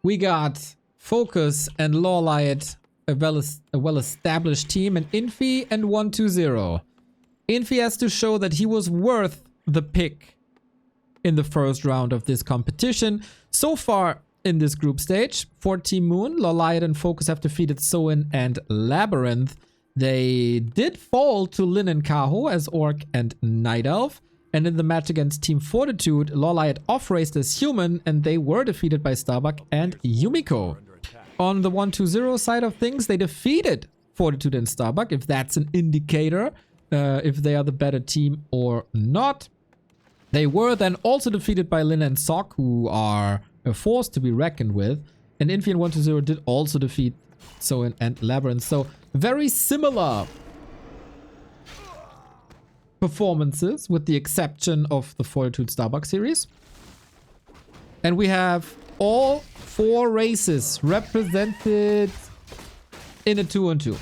we got FoCuS and LawLiet, a well-established team, and Infi and 120. Infi has to show that he was worth the pick in the first round of this competition. So far in this group stage, for Team Moon, LawLiet and FoCuS have defeated Soin and Labyrinth. They did fall to Lin and Kaho as Orc and Night Elf. And in the match against Team Fortitude, LawLiet off-raced as Human, and they were defeated by Starbuck and Yumiko. On the 120 side of things, they defeated Fortitude and Starbuck, if that's an indicator, if they are the better team or not. They were then also defeated by Lin and Sok, who are a force to be reckoned with. And Infi and 120 did also defeat Soin and Labyrinth. So very similar performances, with the exception of the Fortitude Starbuck series. And we have all 4 races represented in a 2-on-2.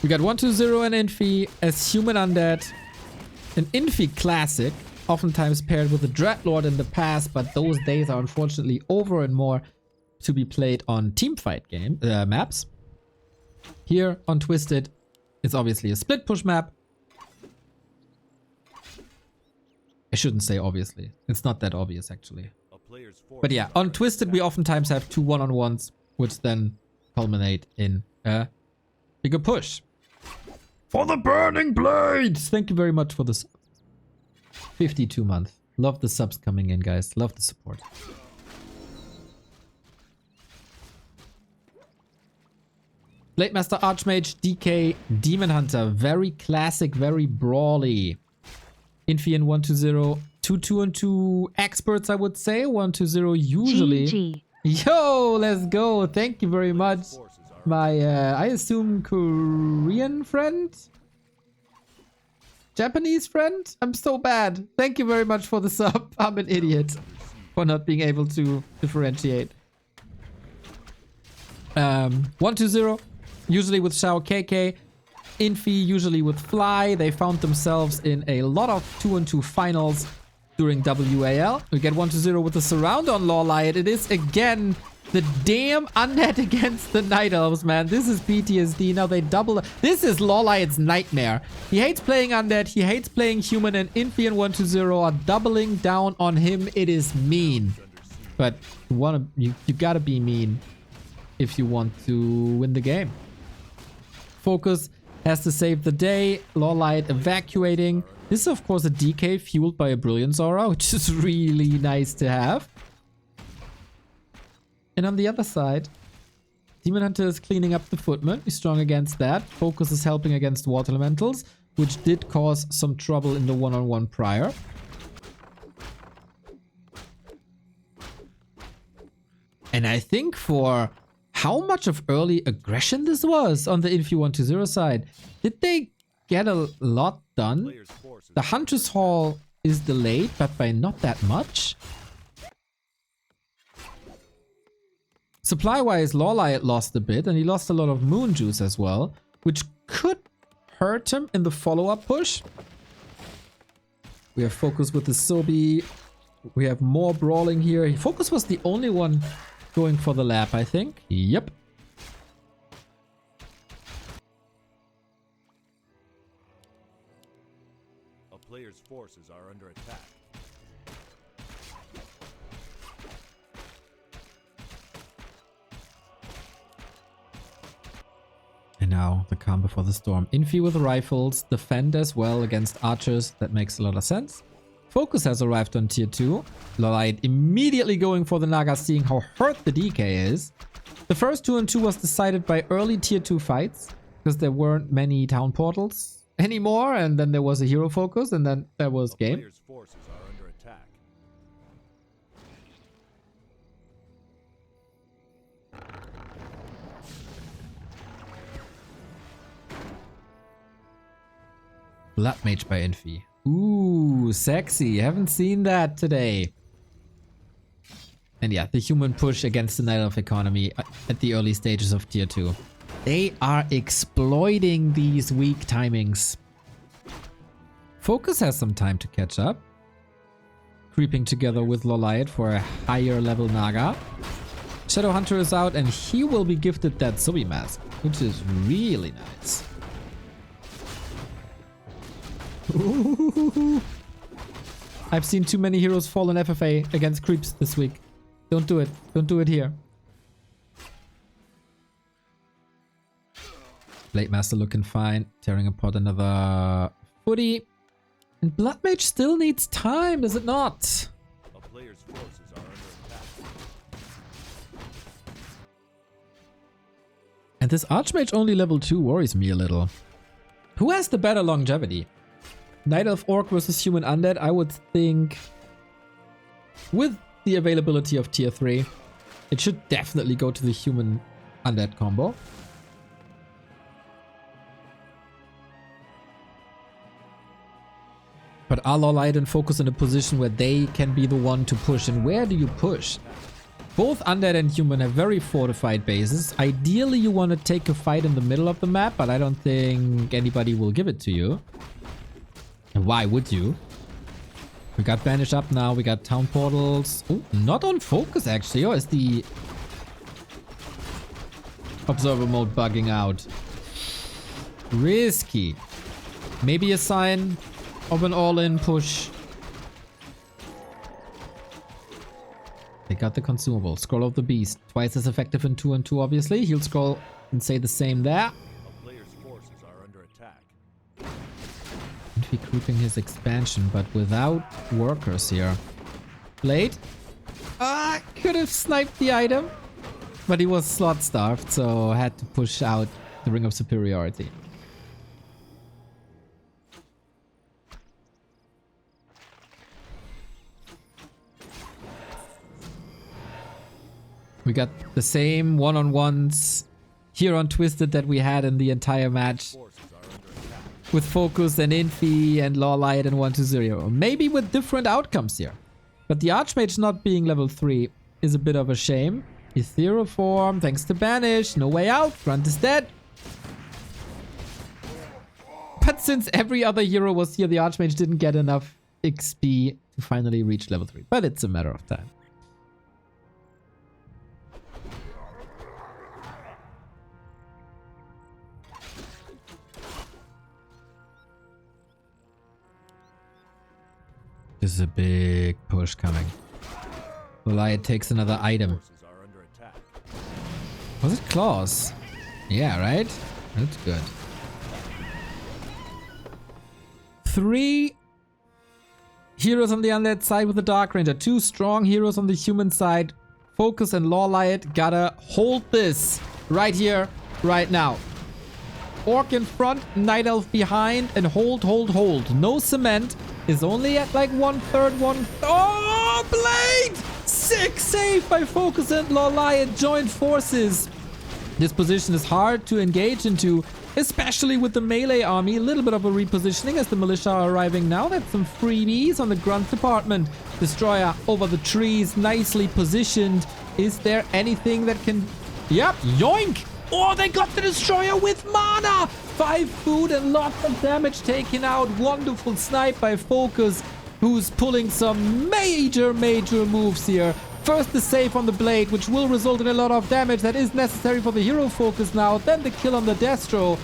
We got 120 and Infi as Human Undead. An Infi classic, oftentimes paired with a Dreadlord in the past, but those days are unfortunately over and more to be played on teamfight maps. Here on Twisted, it's obviously a split push map. I shouldn't say obviously. It's not that obvious actually. But yeah, on Twisted we oftentimes have 2 1-on-1s, which then culminate in a bigger push. For the Burning Blades! Thank you very much for the 52 month. Love the subs coming in, guys. Love the support. Blade Master, Archmage, DK, Demon Hunter. Very classic, very brawly. Infi and 120. 2-2-2 experts, I would say. 120 usually. GG. Yo, let's go. Thank you very much. My, I assume Korean friend? Japanese friend? I'm so bad. Thank you very much for the sub. I'm an idiot for not being able to differentiate. 120, usually with Shao KK. Infi, usually with Fly. They found themselves in a lot of 2-on-2 finals during WAL. We get 120 with the surround on LawLiet. It is again the damn undead against the Night Elves, man. This is PTSD. Now they double. This is LawLiet's nightmare. He hates playing undead. He hates playing human, and Infi and 120 are doubling down on him. It is mean. But you gotta be mean if you want to win the game. FoCuS has to save the day. LawLiet evacuating. This is of course a DK fueled by a Brilliance Aura, which is really nice to have. And on the other side, Demon Hunter is cleaning up the footman. He's strong against that. FoCuS is helping against Water Elementals, which did cause some trouble in the 1-on-1 prior. And I think for how much of early aggression this was on the Infi 120 side, did they get a lot done? The Huntress Hall is delayed, but by not that much. Supply-wise, LawLiet lost a bit, and he lost a lot of Moon Juice as well, which could hurt him in the follow-up push. We have FoCuS with the Sobi. We have more brawling here. FoCuS was the only one going for the lap, I think. Yep. A player's forces are under attack. And now the calm before the storm. Infi with rifles, defend as well against archers. That makes a lot of sense. FoCuS has arrived on tier 2. LawLiet immediately going for the Naga, seeing how hurt the DK is. The first 2-on-2 was decided by early tier 2 fights, because there weren't many town portals anymore, and then there was a hero focus, and then there was game. Player's forces are under attack. Blood Mage by Infi. Ooh, sexy. Haven't seen that today. And yeah, the human push against the Night Elf economy at the early stages of tier 2. They are exploiting these weak timings. FoCuS has some time to catch up. creeping together with LawLiet for a higher level Naga. Shadowhunter is out and he will be gifted that Zombie Mask, which is really nice. Ooh. I've seen too many heroes fall in FFA against creeps this week. Don't do it. Don't do it here. Blade Master looking fine. Tearing apart another footy. And Blood Mage still needs time, does it not? A player's forces are under attack. And this Archmage only level 2 worries me a little. Who has the better longevity? Night Elf Orc versus Human Undead, I would think with the availability of tier 3, it should definitely go to the Human Undead combo. But are LawLiet and FoCuS in a position where they can be the one to push? And where do you push? Both Undead and Human have very fortified bases. Ideally, you want to take a fight in the middle of the map, but I don't think anybody will give it to you. And why would you? We got Banish up now. We got Town Portals. Ooh, not on FoCuS, actually. Or is the Observer mode bugging out? Risky. Maybe a sign of an all-in push. They got the consumable. Scroll of the Beast. Twice as effective in 2 and 2, obviously. He'll scroll and say the same there. A player's forces are under attack. Infi creeping his expansion, but without workers here. Blade. Could have sniped the item. But he was slot starved, so had to push out the Ring of Superiority. We got the same one-on-ones here on Twisted that we had in the entire match. With FoCuS and Infi and LawLiet and 1-2-0. Maybe with different outcomes here. But the Archmage not being level 3 is a bit of a shame. Eer0 form, thanks to Banish. No way out. Grunt is dead. But since every other hero was here, the Archmage didn't get enough XP to finally reach level 3. But it's a matter of time. This is a big push coming. LawLiet takes another item. Forces are under attack. Was it claws? Yeah, right? That's good. 3 heroes on the undead side with the Dark Ranger. 2 strong heroes on the human side. FoCuS and LawLiet gotta hold this right here, right now. Orc in front, Night Elf behind, and hold. No cement. Is only at like 1/3. Oh, Blade! Sick save by FoCuS and LawLiet. Joint forces. This position is hard to engage into, especially with the melee army. A little bit of a repositioning as the militia are arriving now. That's some freebies on the grunt department. Destroyer over the trees, nicely positioned. Is there anything that can... Yep, yoink! Oh, they got the destroyer with mana! 5 food and lots of damage taken out. Wonderful snipe by FoCuS, who's pulling some major moves here. First the save on the Blade, which will result in a lot of damage that is necessary for the hero FoCuS now. Then the kill on the Destro.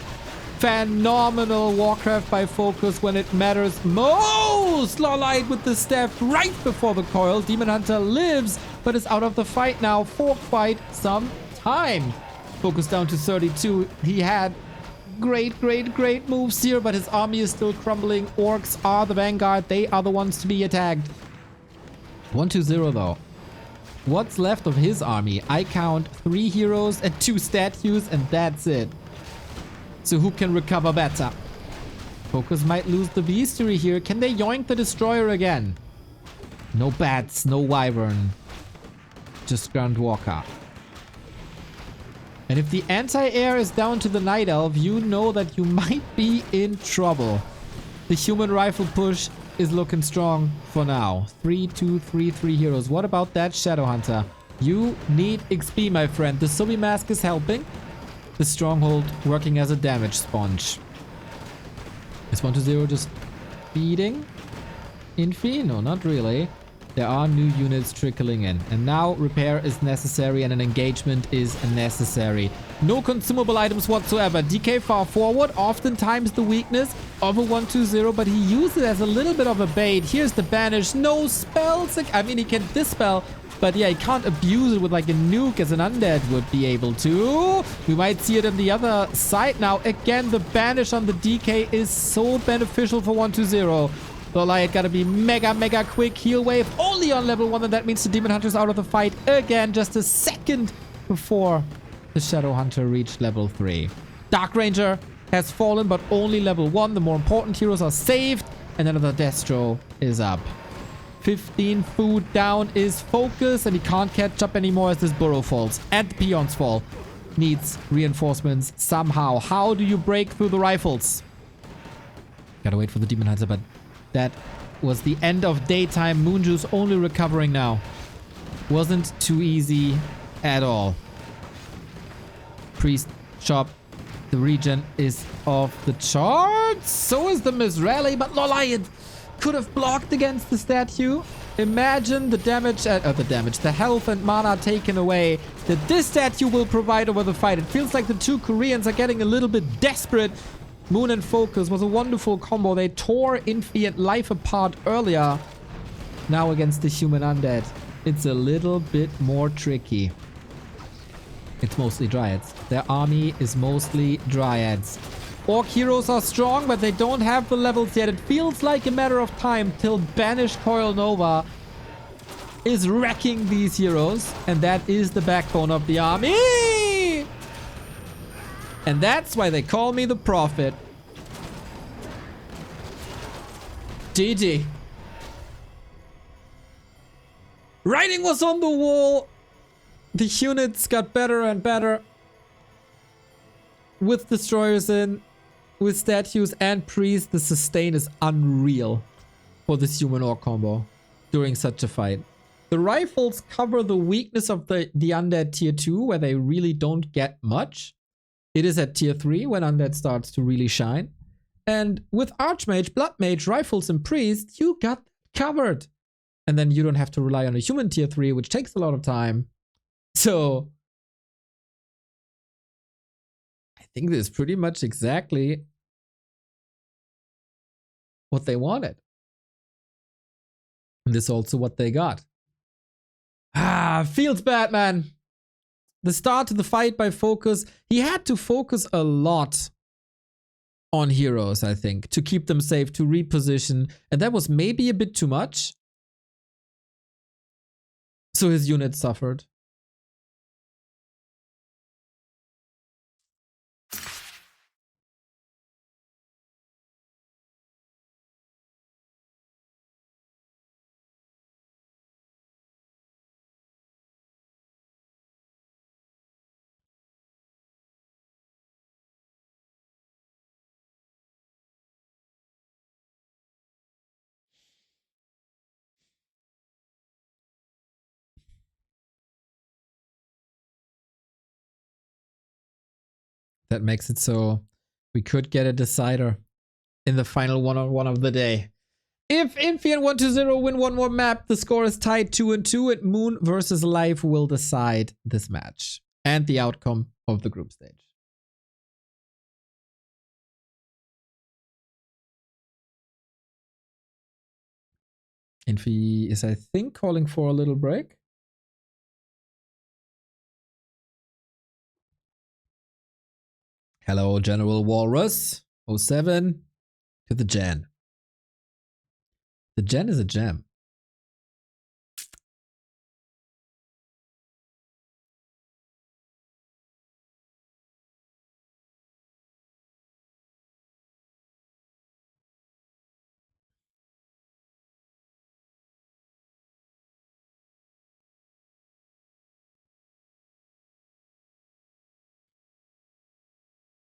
Phenomenal warcraft by FoCuS when it matters most. LawLiet with the staff right before the coil. Demon Hunter lives, but is out of the fight now. Fork fight some time. FoCuS down to 32. He had great moves here, but his army is still crumbling. Orcs are the vanguard. They are the ones to be attacked. 1-2-0 though. What's left of his army? I count 3 heroes and 2 statues, and that's it. So who can recover better? FoCuS might lose the bestiary here. Can they yoink the destroyer again? No bats, no wyvern. Just ground walker. And if the anti-air is down to the Night Elf, you know that you might be in trouble. The human rifle push is looking strong for now. 3-2-3-3 heroes. What about that Shadowhunter? You need XP, my friend. The Zombie Mask is helping. The Stronghold working as a damage sponge. Is 1-0 just beating Infi? No, not really. There are new units trickling in. And now repair is necessary and an engagement is necessary. No consumable items whatsoever. DK far forward, oftentimes the weakness of a 1-2-0, but he uses it as a little bit of a bait. Here's the banish. No spells. I mean, he can dispel, but yeah, he can't abuse it with like a nuke as an undead would be able to. We might see it on the other side now. Again, the banish on the DK is so beneficial for 1-2-0. LawLiet gotta be mega quick. Heal wave only on level 1, and that means the Demon Hunter's out of the fight again just a second before the Shadow Hunter reached level 3. Dark Ranger has fallen, but only level 1. The more important heroes are saved, and another Destro is up. 15 food down is FoCuS, and he can't catch up anymore as this burrow falls. And the peons fall. Needs reinforcements somehow. How do you break through the rifles? Gotta wait for the Demon Hunter, but that was the end of daytime. Moonjuice only recovering now. Wasn't too easy at all. Priest shop. The regen is off the charts. So is the Miss Rally, but LawLiet could have blocked against the statue. Imagine the damage, the health and mana taken away that this statue will provide over the fight. It feels like the two Koreans are getting a little bit desperate. Moon and FoCuS was a wonderful combo. They tore Infi and Life apart earlier. Now against the human undead, it's a little bit more tricky. It's mostly Dryads. Their army is mostly Dryads. Orc heroes are strong, but they don't have the levels yet. It feels like a matter of time till Banished Coil Nova is wrecking these heroes. And that is the backbone of the army. And that's why they call me the Prophet. GG. Writing was on the wall. The units got better and better. With destroyers in, with statues and priests, the sustain is unreal for this human orc combo during such a fight. The rifles cover the weakness of the undead tier 2, where they really don't get much. It is at tier 3 when undead starts to really shine. And with Archmage, Blood Mage, Rifles, and Priest, you got covered. And then you don't have to rely on a human tier 3, which takes a lot of time. So I think this is pretty much exactly what they wanted. And this is also what they got. Feels bad, man. The start to the fight by FoCuS, he had to focus a lot on heroes, I think, to keep them safe, to reposition. And that was maybe a bit too much. So his unit suffered. That makes it so we could get a decider in the final one-on-one of the day. If Infi and 1-2-0 win one more map, the score is tied 2-2, and Moon versus Life will decide this match and the outcome of the group stage. Infi is, I think, calling for a little break. Hello, General Walrus. 07 to the Gen. The Gen is a gem.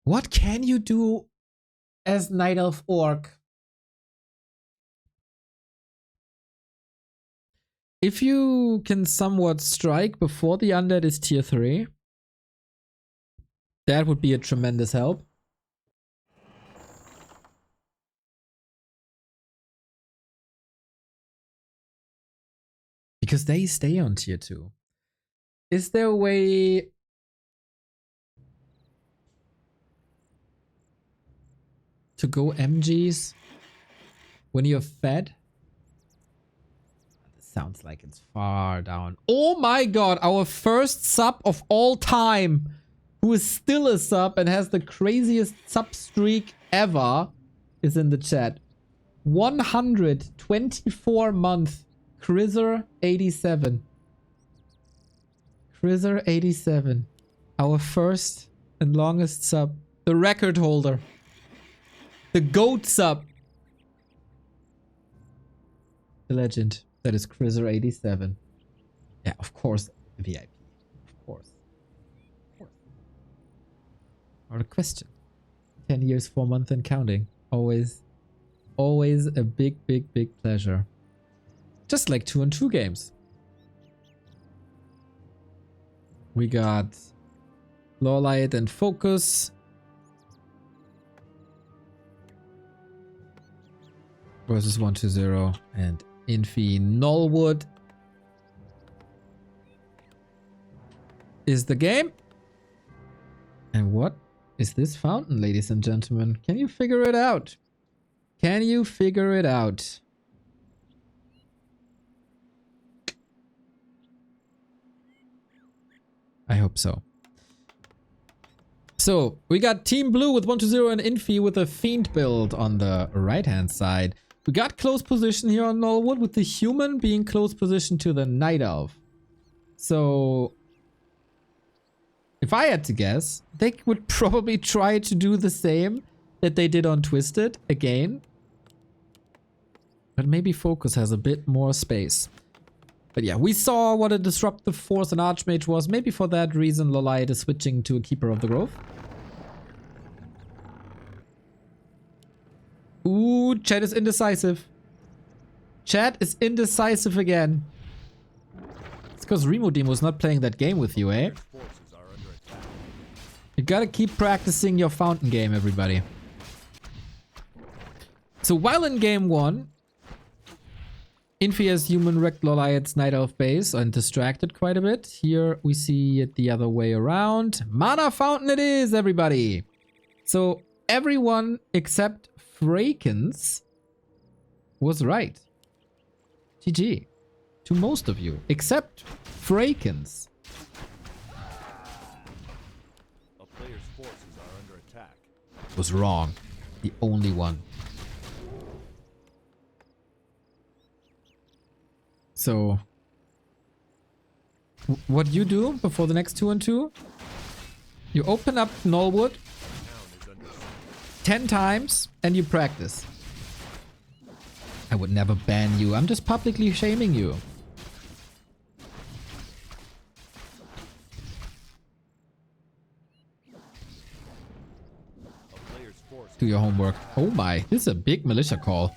What can you do as Night Elf Orc? If you can somewhat strike before the undead is tier 3, that would be a tremendous help. Because they stay on tier 2. Is there a way to go MGs when you're fed? This sounds like it's far down. Oh my god, our first sub of all time, who is still a sub and has the craziest sub streak ever, is in the chat. 124 month Krizer87. Krizer87. Our first and longest sub. The record holder. The GOAT sub. The legend. That is Krizer87. Yeah, of course. VIP. Of course. Of course. Not a question. 10 years, 4 months and counting. Always a big pleasure. Just like 2-on-2 games. We got LawLiet and FoCuS versus 120 and Infi Nullwood is the game. And what is this fountain, ladies and gentlemen? Can you figure it out? Can you figure it out? I hope so. So, we got Team Blue with 120 and Infi with a Fiend build on the right-hand side. We got close position here on Nullwood with the human being close position to the Night Elf. So, if I had to guess, they would probably try to do the same that they did on Twisted again. But maybe FoCuS has a bit more space. But yeah, we saw what a disruptive force an Archmage was. Maybe for that reason LawLiet is switching to a Keeper of the Grove. Ooh, chat is indecisive. Chat is indecisive again. It's because Remo Demo's not playing that game with you, eh? You gotta keep practicing your fountain game, everybody. So while in game 1, Infi has human wrecked LawLiet's Night Elf base and distracted quite a bit. Here we see it the other way around. Mana Fountain it is, everybody! So everyone except FoCuS was right. GG. To most of you, except FoCuS. A player's forces are under attack. Was wrong. The only one. So, what you do before the next 2-on-2? You open up Nullwood 10 times and you practice. I would never ban you. I'm just publicly shaming you. Do your homework. Oh my, this is a big militia call.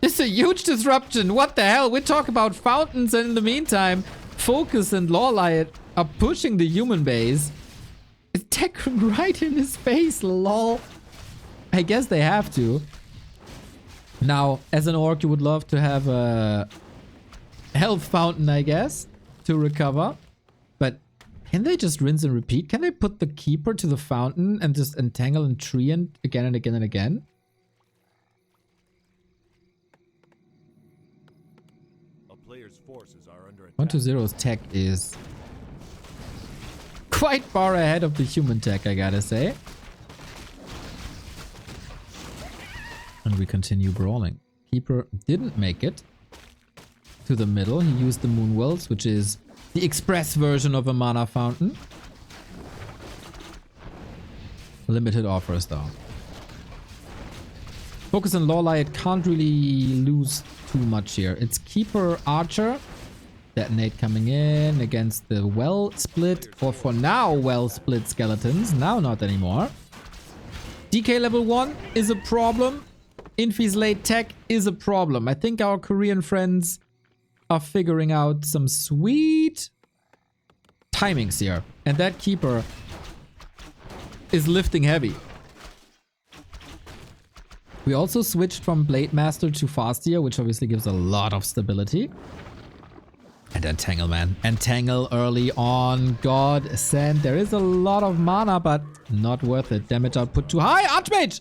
This is a huge disruption. What the hell? We talk about fountains and in the meantime, FoCuS and LawLiet are pushing the human base. Attack right in his face, lol. I guess they have to. Now, as an orc, you would love to have a health fountain, I guess, to recover. But can they just rinse and repeat? Can they put the keeper to the fountain and just entangle and tree and again and again and again? Player's forces are under attack. 120's tech is quite far ahead of the human tech, I gotta say. And we continue brawling. Keeper didn't make it to the middle. He used the Moon Wells, which is the express version of a mana fountain. Limited offers though. FoCuS and LawLiet can't really lose too much here. It's Keeper Archer. Detonate coming in against the well split, or for now well split skeletons. Now not anymore. DK level 1 is a problem. Infi's late tech is a problem. I think our Korean friends are figuring out some sweet timings here. And that Keeper is lifting heavy. We also switched from Blade Master to Fastier, which obviously gives a lot of stability. And Entangle, man. Entangle early on. God send. There is a lot of mana, but not worth it. Damage output too high. Archmage!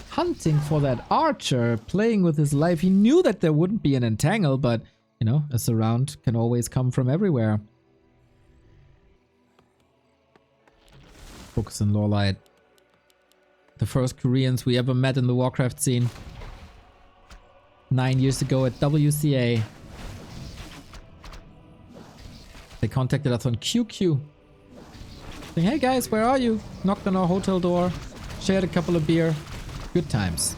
Hunting for that archer. Playing with his life. He knew that there wouldn't be an Entangle, but, you know, a surround can always come from everywhere. FoCuS and LawLiet. The first Koreans we ever met in the Warcraft scene. 9 years ago at WCA. They contacted us on QQ. Saying, hey guys, where are you? Knocked on our hotel door. Shared a couple of beer. Good times.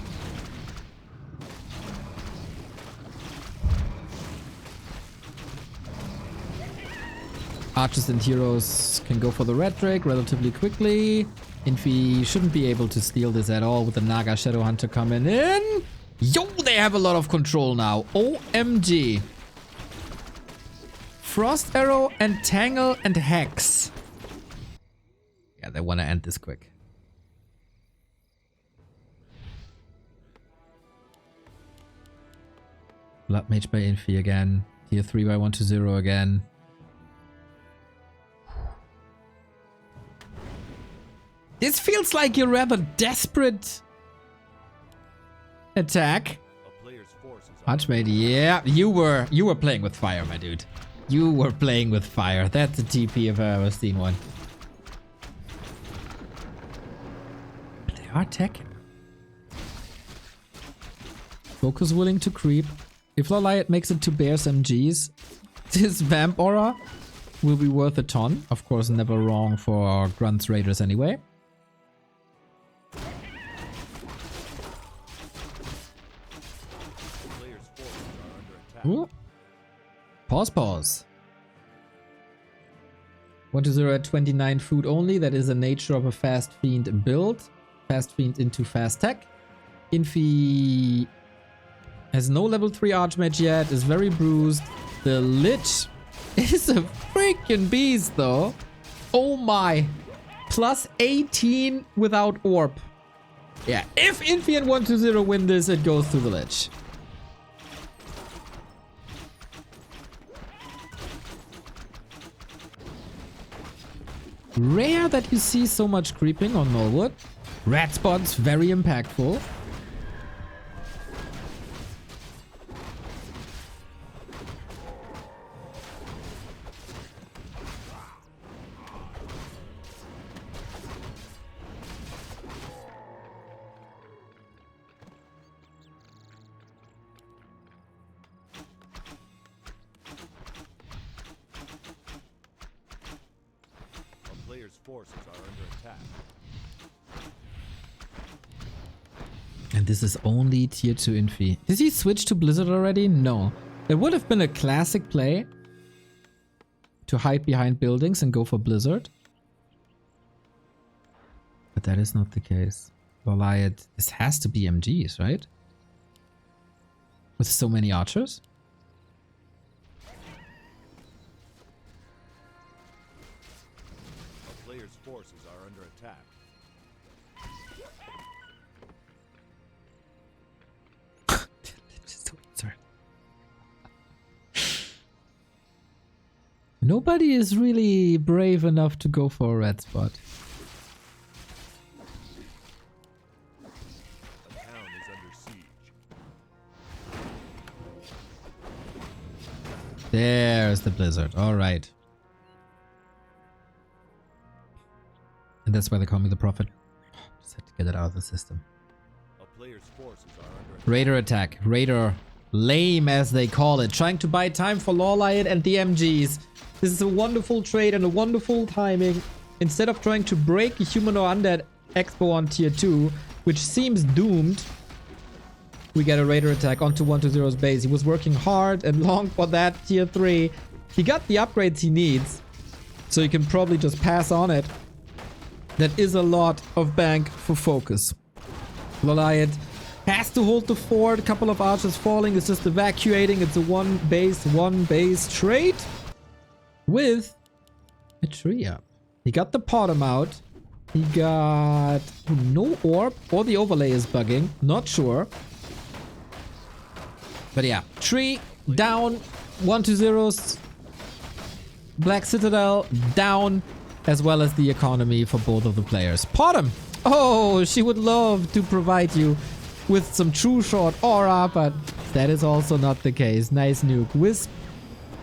Archers and heroes can go for the red drake relatively quickly. Infi shouldn't be able to steal this at all with the Naga Shadow Hunter coming in. Yo, they have a lot of control now. OMG. Frost Arrow, Entangle, and Hex. Yeah, they want to end this quick. Blood Mage by Infi again. Tier 3 by 120 again. This feels like a rather desperate attack. Archmage, yeah, you were playing with fire, my dude. You were playing with fire. That's a TP if I ever seen one. They are attacking. FoCuS willing to creep. If LawLiet makes it to Bear's MGs, this Vamp Aura will be worth a ton. Of course, never wrong for Grunt's Raiders anyway. Ooh. Pause. 120 at 29 food only. That is the nature of a Fast Fiend build. Fast Fiend into Fast Tech. Infi has no level 3 Archmage yet. Is very bruised. The Lich is a freaking beast though. Oh my. Plus 18 without Orb. Yeah, if Infi and 120 win this, it goes to the Lich. Rare that you see so much creeping on Nullwood. Red spots, very impactful. Forces are under attack. And this is only tier 2 Infi. Did he switch to Blizzard already? No. It would have been a classic play to hide behind buildings and go for Blizzard. But that is not the case. LawLiet, this has to be MGs, right? With so many archers? Forces are under attack. Nobody is really brave enough to go for a red spot. The town is under siege. There's the Blizzard. All right. And that's why they call me the Prophet. Just had to get it out of the system. A player's forces are under attack. Raider attack. Raider. Lame as they call it. Trying to buy time for LawLiet and the MGs. This is a wonderful trade and a wonderful timing. Instead of trying to break a human or undead expo on tier 2, which seems doomed, we get a Raider attack onto 120's base. He was working hard and long for that tier 3. He got the upgrades he needs, so you can probably just pass on it. That is a lot of bank for FoCuS. LawLiet has to hold the fort. A couple of archers falling. It's just evacuating. It's a one base trade with a tree up. He got the bottom out. He got no orb, or the overlay is bugging. Not sure. But yeah, tree down. 1-2-0s. Black Citadel down, as well as the economy for both of the players. Bottom. Oh, she would love to provide you with some true short aura, but that is also not the case. Nice nuke. Wisp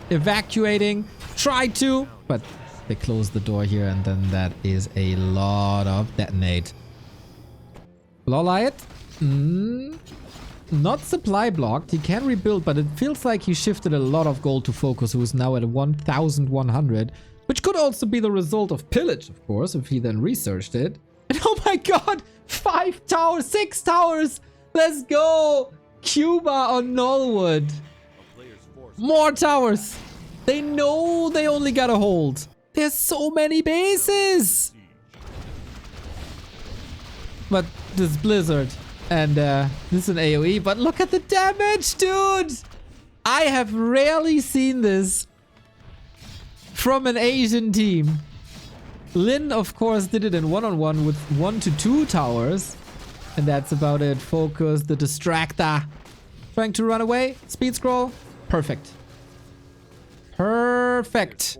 evacuating. Tried to, but they closed the door here, and then that is a lot of detonate. LawLiet? Not supply blocked. He can rebuild, but it feels like he shifted a lot of gold to FoCuS, who is now at 1,100, which could also be the result of pillage, of course, if he then researched it. And oh my god! 5 towers, 6 towers! Let's go! Cuba on Nullwood. More towers! They know they only gotta hold. There's so many bases! But this Blizzard, and this is an AoE, but look at the damage, dude! I have rarely seen this from an Asian team. Lin, of course, did it in one-on-one with 1 to 2 towers. And that's about it. FoCuS, the distractor. Trying to run away. Speed scroll. Perfect. Perfect.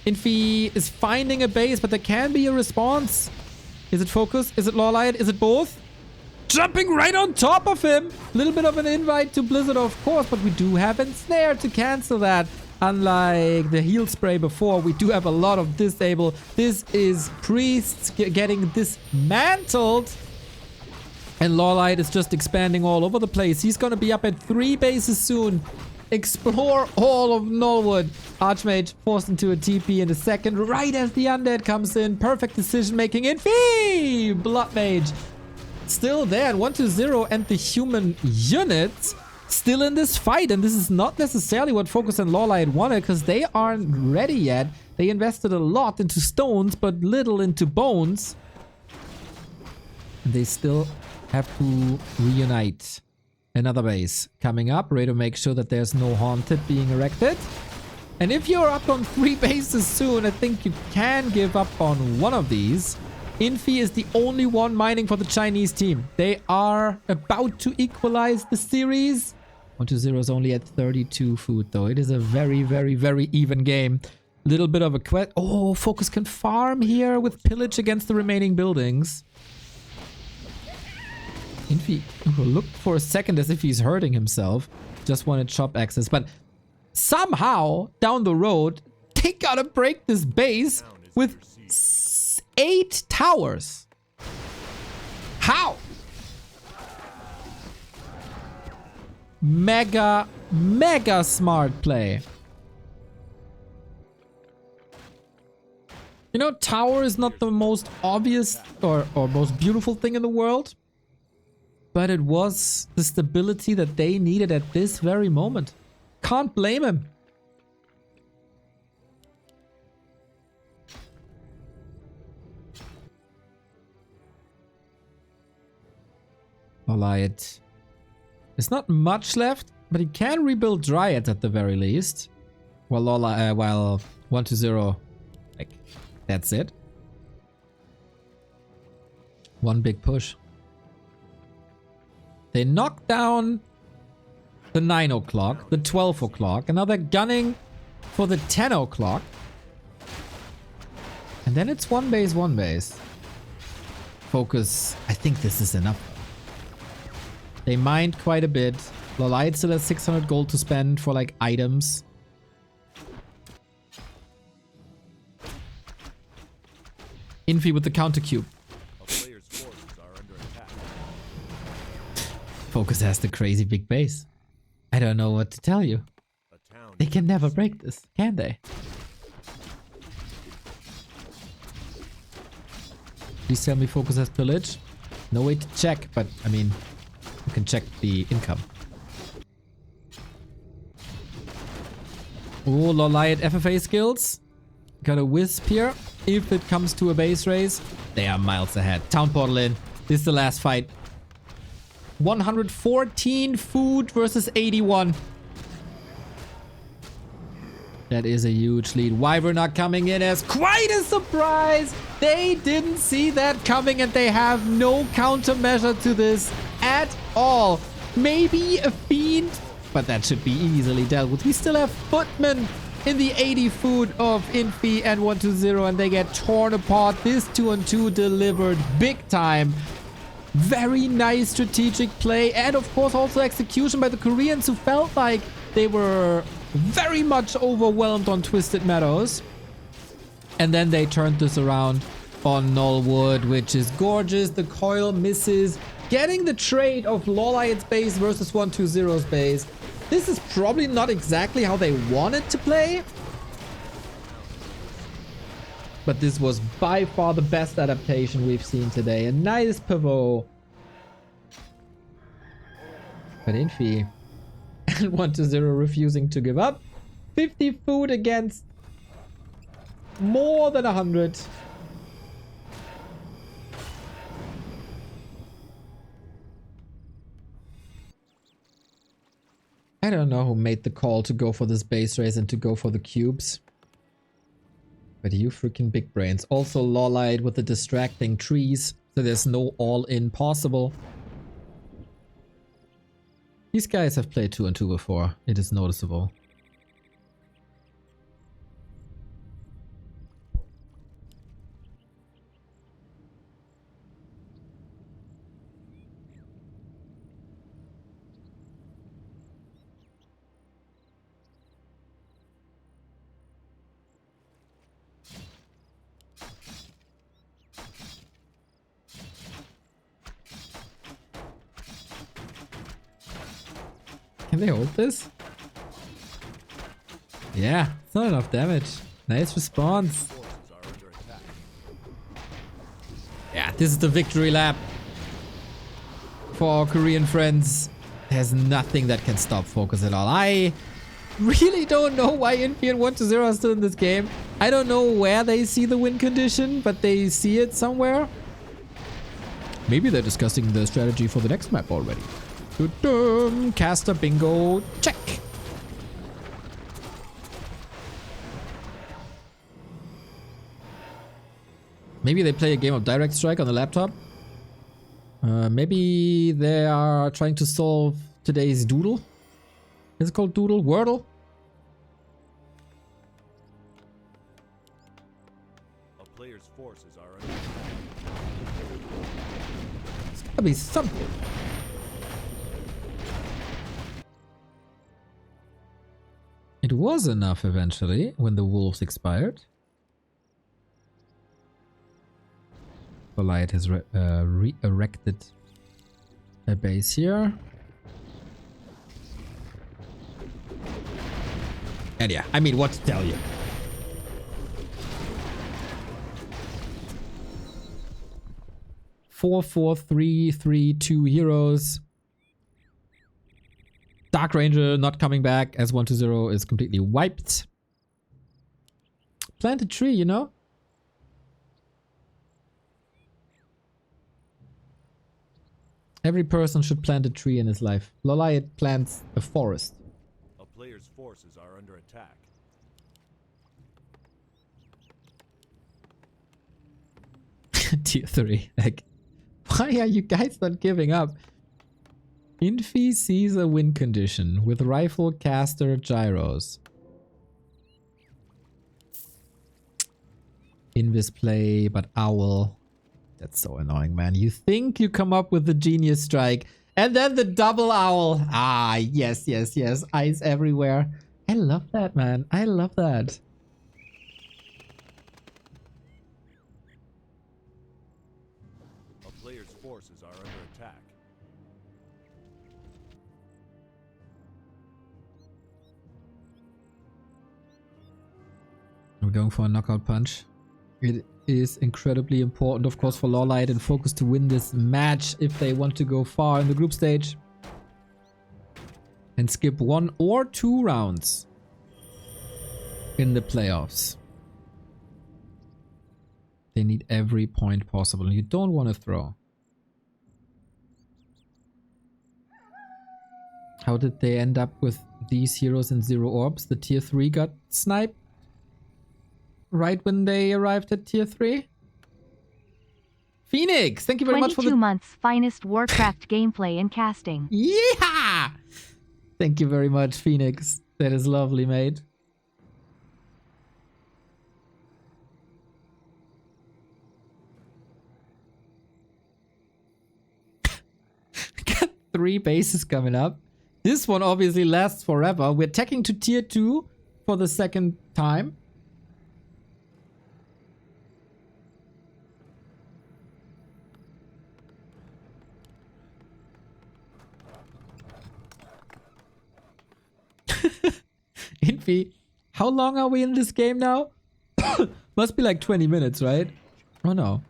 Infi is finding a base, but there can be a response. Is it FoCuS? Is it LawLiet? Is it both? Jumping right on top of him. A little bit of an invite to Blizzard, of course, but we do have Ensnare to cancel that. Unlike the heal spray before, we do have a lot of disable. This is Priests getting dismantled. And LawLiet is just expanding all over the place. He's going to be up at 3 bases soon. Explore all of Nullwood. Archmage forced into a TP in a second, right as the undead comes in. Perfect decision making. Infi! Blood Mage still there at 1-0, and the human units still in this fight. And this is not necessarily what FoCuS and LawLiet wanted, because they aren't ready yet. They invested a lot into stones, but little into bones. And they still have to reunite. Another base coming up. Ready to make sure that there's no haunted being erected. And if you're up on 3 bases soon, I think you can give up on one of these. Infi is the only one mining for the Chinese team. They are about to equalize the series. 1-0 is only at 32 food, though. It is a very, very, very even game. Little bit of a quest. Oh, FoCuS can farm here with pillage against the remaining buildings. Infi looked for a second as if he's hurting himself. Just wanted shop access, but somehow down the road they gotta break this base with 8 towers. How? Mega smart play. You know, tower is not the most obvious or most beautiful thing in the world, but it was the stability that they needed at this very moment. Can't blame him. LawLiet. There's not much left, but he can rebuild Dryads at the very least. While 1-0, like, that's it. One big push. They knocked down the 9 o'clock, the 12 o'clock, and now they're gunning for the 10 o'clock. And then it's one base. FoCuS, I think this is enough. They mined quite a bit. LawLiet still has 600 gold to spend for like items. Infi with the counter cube. FoCuS has the crazy big base. I don't know what to tell you. They can never break this, can they? Please tell me FoCuS has pillage. No way to check, but I mean, you can check the income. Oh, LawLiet FFA skills. Got a wisp here. If it comes to a base race, they are miles ahead. Town portal in. This is the last fight. 114 food versus 81. That is a huge lead. Wyvern not coming in as quite a surprise. They didn't see that coming, and they have no countermeasure to this at all. Maybe a Fiend but that should be easily dealt with. We still have Footman in the 80 foot of Infi and 120, and they get torn apart. This 2-on-2 delivered big time. Very nice strategic play, and of course also execution by the Koreans, who felt like they were very much overwhelmed on Twisted Meadows. And then they turned this around on Nullwood, which is gorgeous. The coil misses, getting the trade of LawLiet's base versus 120's base. This is probably not exactly how they wanted to play, but this was by far the best adaptation we've seen today. A nice pivot. But Infi and 120 refusing to give up. 50 food against more than 100. I don't know who made the call to go for this base race and to go for the cubes. But you freaking big brains. Also LawLiet with the distracting trees, so there's no all-in possible. These guys have played 2-on-2 before. It is noticeable. Can they hold this? Yeah, it's not enough damage. Nice response. Yeah, this is the victory lap for our Korean friends. There's nothing that can stop FoCuS at all. I really don't know why Infi and 120 are still in this game. I don't know where they see the win condition, but they see it somewhere. Maybe they're discussing the strategy for the next map already. Caster bingo, check. Maybe they play a game of Direct Strike on the laptop. Maybe they are trying to solve today's doodle. Is it called doodle? Wordle? A player's forces are under It's gotta be something. It was enough eventually when the wolves expired. LawLiet has re-erected a base here. And yeah, I mean, what to tell you? Four, 4, 3, 3, 2 heroes. Dark Ranger not coming back as 120 is completely wiped. Plant a tree, you know? Every person should plant a tree in his life. LawLiet plants a forest. a player's forces are under attack. Tier 3. Like, why are you guys not giving up? Infi sees a win condition with rifle, caster, gyros. Invis play, but owl. That's so annoying, man. You think you come up with the genius strike, and then the double owl. Ah, yes, yes, yes. Eyes everywhere. I love that, man. I love that. A player's forces are under attack. We're going for a knockout punch. It is incredibly important, of course, for LawLiet and FoCuS to win this match if they want to go far in the group stage and skip 1 or 2 rounds in the playoffs. They need every point possible. You don't want to throw. How did they end up with these heroes and 0 orbs? The tier 3 got sniped right when they arrived at tier 3. Phoenix, thank you very much for the 22 months finest Warcraft gameplay and casting. Yeah! Thank you very much, Phoenix. That is lovely, mate. Got 3 bases coming up. This one obviously lasts forever. We're teching to tier 2 for the second time. Infi, how long are we in this game now? Must be like 20 minutes, right? Oh no.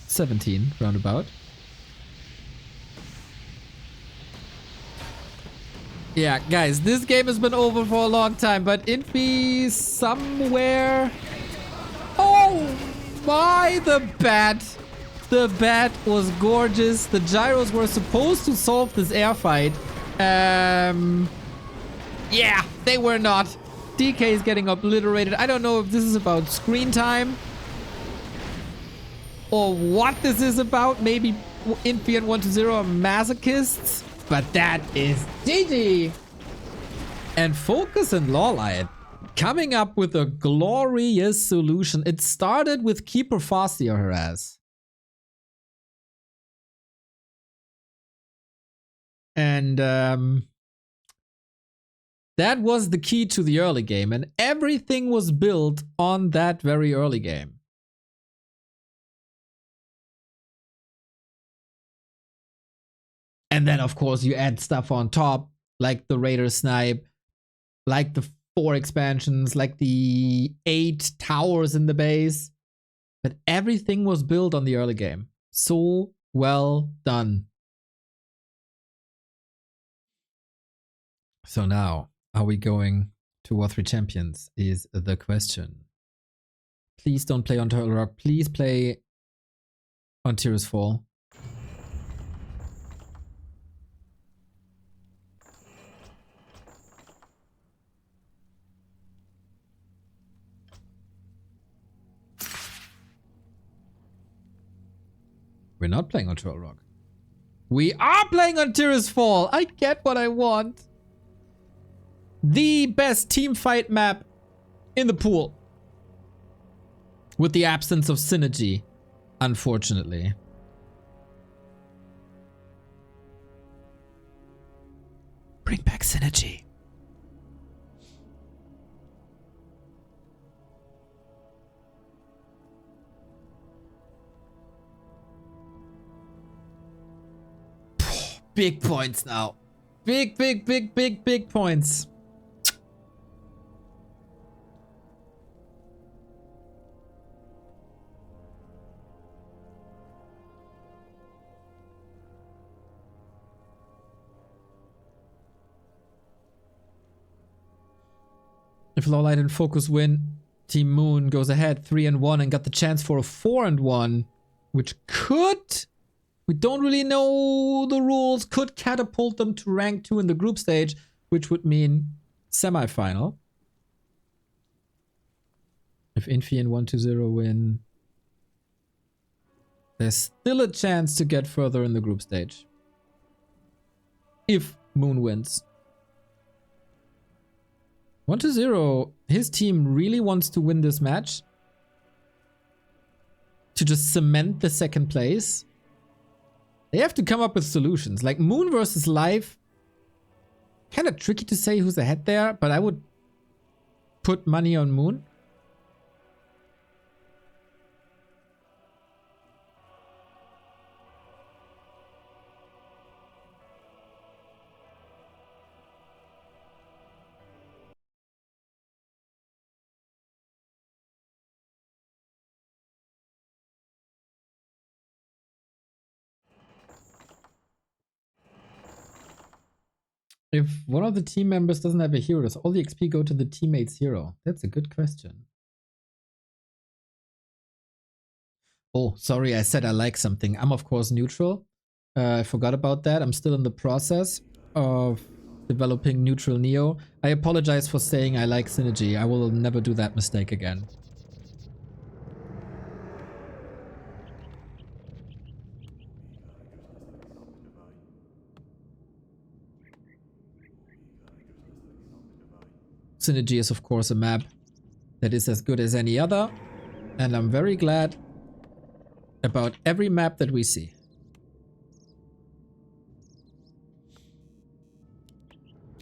17, roundabout. Yeah, guys, this game has been over for a long time, but Infi somewhere... Oh my, the bat! The bat was gorgeous. The gyros were supposed to solve this air fight. Yeah, they were not. DK is getting obliterated. I don't know if this is about screen time or what this is about. Maybe Infi and 120 are masochists, but that is GG. And FoCuS and LawLiet coming up with a glorious solution. It started with Keeper Fastia harass. And that was the key to the early game, and everything was built on that very early game. And then, of course, you add stuff on top, like the Raider Snipe, like the 4 expansions, like the 8 towers in the base. But everything was built on the early game. So well done. So now, are we going to War 3 Champions is the question. Please don't play on Turtle Rock. Please play on Tears Fall. We're not playing on Turtle Rock. We are playing on Tears Fall. I get what I want. The best team fight map in the pool. With the absence of synergy, unfortunately. Bring back synergy. Big points now. Big points. If LawLiet and FoCuS win, Team Moon goes ahead 3-1 and got the chance for a 4-1, which could, we don't really know the rules, could catapult them to rank 2 in the group stage, which would mean semi-final. If Infi and 120 win, there's still a chance to get further in the group stage. If Moon wins. 120, his team really wants to win this match. To just cement the second place. They have to come up with solutions. Like Moon versus Live. Kind of tricky to say who's ahead there, but I would put money on Moon. If one of the team members doesn't have a hero, does all the XP go to the teammate's hero? That's a good question. Oh, sorry, I said I like something. I'm of course neutral. I forgot about that. I'm still in the process of developing neutral Neo. I apologize for saying I like synergy. I will never do that mistake again. Synergy is of course a map that is as good as any other, and I'm very glad about every map that we see.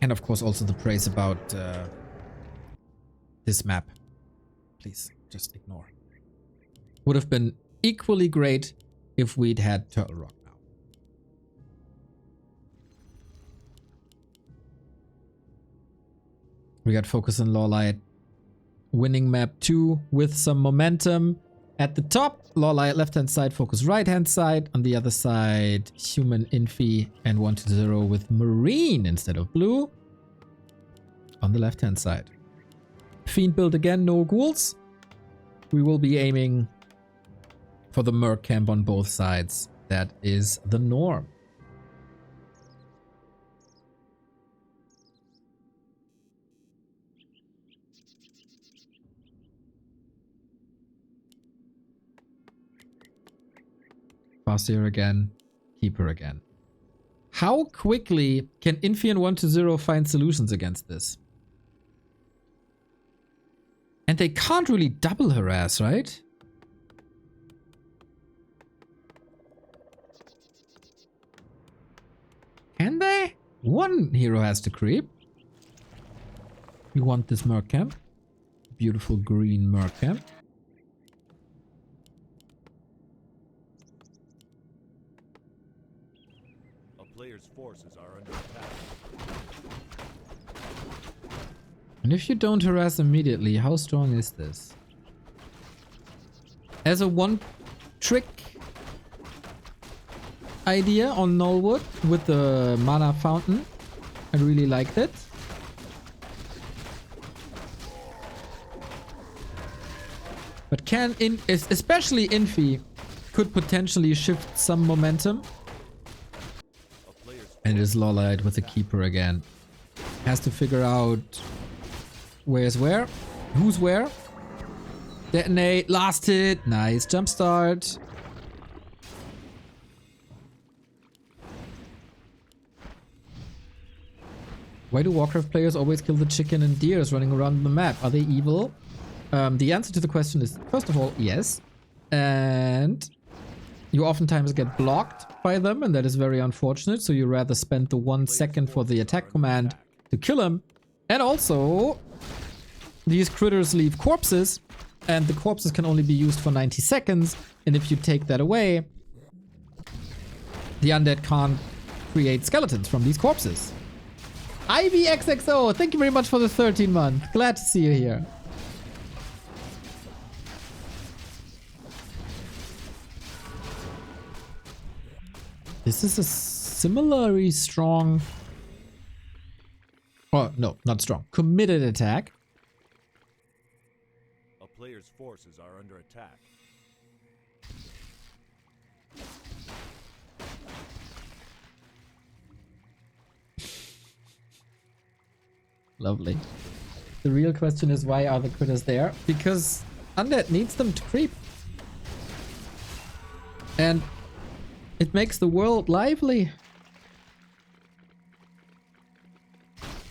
And of course also the praise about this map. Please, just ignore. Would have been equally great if we'd had Turtle Rock now. We got FoCuS and LawLiet winning map 2 with some momentum. At the top, LawLiet left hand side, FoCuS right hand side. On the other side, Human, Infi, and 120 with Marine instead of Blue. On the left hand side. Fiend build again, no ghouls. We will be aiming for the Merc camp on both sides. That is the norm. Faster again, Keeper again. How quickly can Infi and 120 find solutions against this? And they can't really double harass, right? Can they? One hero has to creep. We want this Merc camp. Beautiful green Merc camp. A player's forces are under attack. And if you don't harass immediately, how strong is this? As a one-trick idea on Nullwood with the mana fountain, I really liked it. But especially Infi could potentially shift some momentum. And it is LawLiet with the Keeper again. Has to figure out where's where, who's where. Detonate, last hit, nice jump start. Why do Warcraft players always kill the chicken and deers running around the map? Are they evil? The answer to the question is, first of all, yes. And you oftentimes get blocked by them, and that is very unfortunate. So you rather spend the 1 second for the attack command to kill them. And also, these critters leave corpses, and the corpses can only be used for 90 seconds. And if you take that away, the undead can't create skeletons from these corpses. IVXXO, thank you very much for the 13 month. Glad to see you here. This is a similarly strong... Oh, no, not strong. Committed attack. A player's forces are under attack. Lovely. The real question is, why are the critters there? Because undead needs them to creep. And it makes the world lively.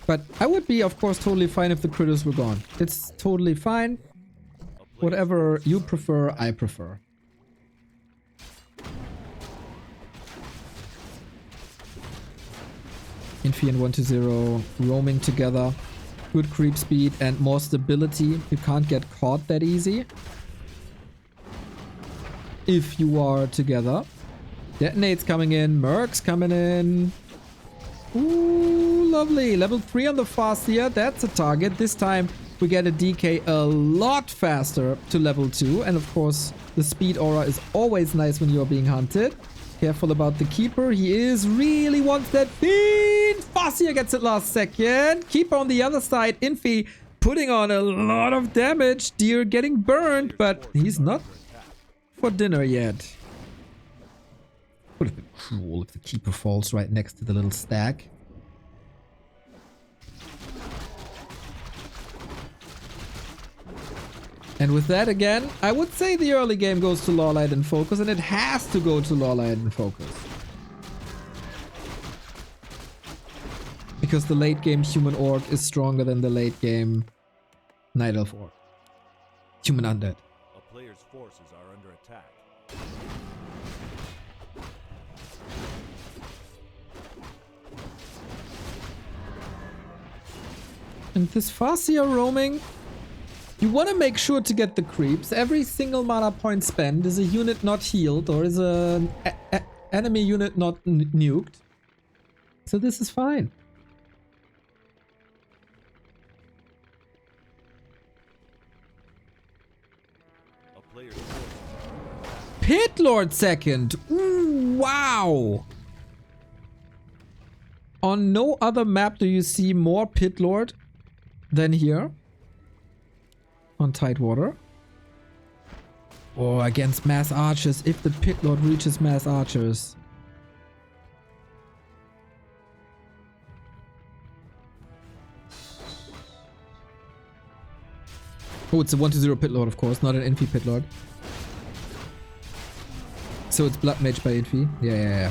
But I would be, of course, totally fine if the critters were gone. It's totally fine. Whatever you prefer, I prefer. Infi and 120 roaming together. Good creep speed and more stability. You can't get caught that easy if you are together. Detonates coming in. Mercs coming in. Ooh, lovely. Level 3 on the Fastia. That's a target. This time we get a DK a lot faster to level 2. And of course, the speed aura is always nice when you are being hunted. Careful about the Keeper. He really wants that Fiend. Fastia gets it last second. Keeper on the other side. Infi putting on a lot of damage. Deer getting burned, but he's not for dinner yet. Would have been cruel if the Keeper falls right next to the little stack. And with that, again, I would say the early game goes to LawLiet and FoCuS, and it has to go to LawLiet and FoCuS. because the late game human orc is stronger than the late game night elf orc. Human undead. A player's forces are under attack. And this Farseer roaming, you want to make sure to get the creeps. Every single mana point spent is a unit not healed or is an enemy unit not nuked. So this is fine. A player's forces are under attack. Pit Lord second. Ooh, wow. On no other map do you see more Pit Lord than here. On Tidewater. Or against mass archers if the Pit Lord reaches mass archers. Oh, it's a 1-0 Pit Lord, of course, not an Infi Pit Lord. So it's Blood Mage by Infi. Yeah.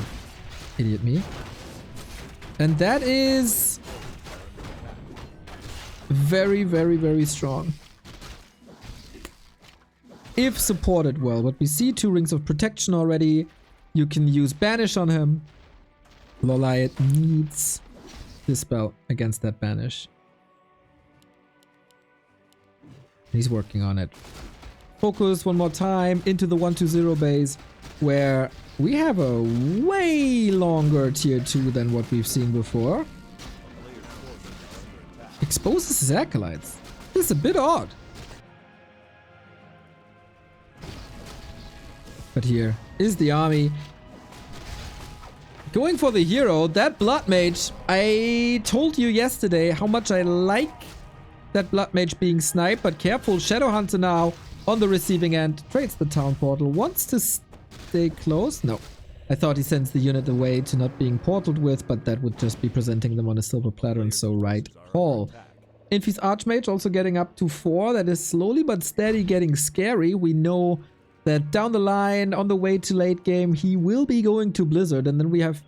Idiot me. And that is very, very, very strong. If supported well. But we see 2 Rings of Protection already. You can use Banish on him. LawLiet needs Dispel against that Banish. He's working on it. FoCuS one more time into the 1-2-0 base, where we have a way longer tier 2 than what we've seen before. Exposes his acolytes. This is a bit odd. But here is the army. Going for the hero, that Blood Mage. I told you yesterday how much I like that Blood Mage being sniped, but careful, Shadowhunter now on the receiving end. Trades the town portal. Wants to stay close. No. I thought he sends the unit away to not being portaled with, but that would just be presenting them on a silver platter, and so right call. Infi's Archmage also getting up to 4. That is slowly but steady getting scary. We know that down the line, on the way to late game, he will be going to Blizzard, and then we have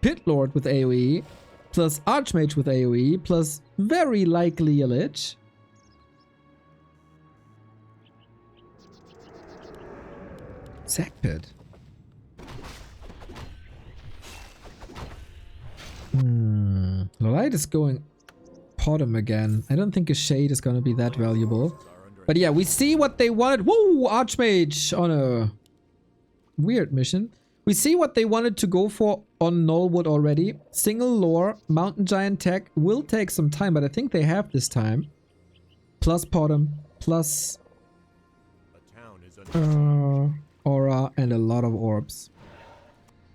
Pit Lord with AoE, plus Archmage with AoE, plus very likely a Lich. Sackpit. LawLiet is going Potom again. I don't think a Shade is going to be that valuable. But yeah, we see what they wanted. Whoa, Archmage on a weird mission. We see what they wanted to go for on Nullwood already. Single lore, Mountain Giant tech will take some time, but I think they have this time. Plus Potom, plus Aura, and a lot of orbs.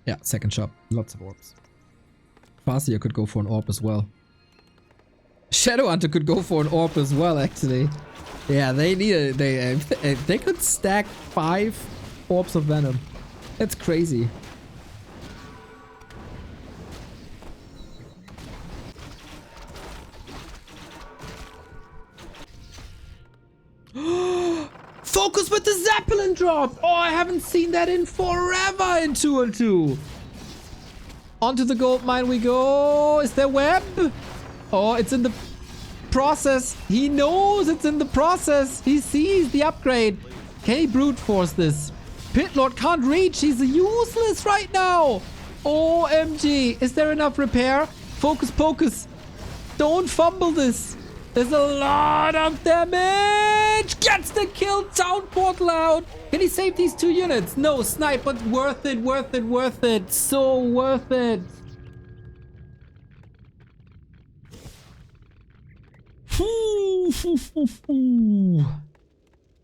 Yeah, second shop, lots of orbs. Farseer could go for an orb as well. Shadowhunter could go for an orb as well, actually. Yeah, they need they could stack 5 orbs of venom. That's crazy. FoCuS with the Zeppelin drop! Oh, I haven't seen that in forever in 2-on-2. Onto the gold mine we go. Is there web? Oh, it's in the process. He knows it's in the process. He sees the upgrade. Can he brute force this? Pit Lord can't reach. He's useless right now. OMG. Is there enough repair? FoCuS. Don't fumble this. There's a lot of damage. Gets the kill. Town portal out. Can he save these 2 units? No, snipe, but worth it, worth it, worth it. So worth it.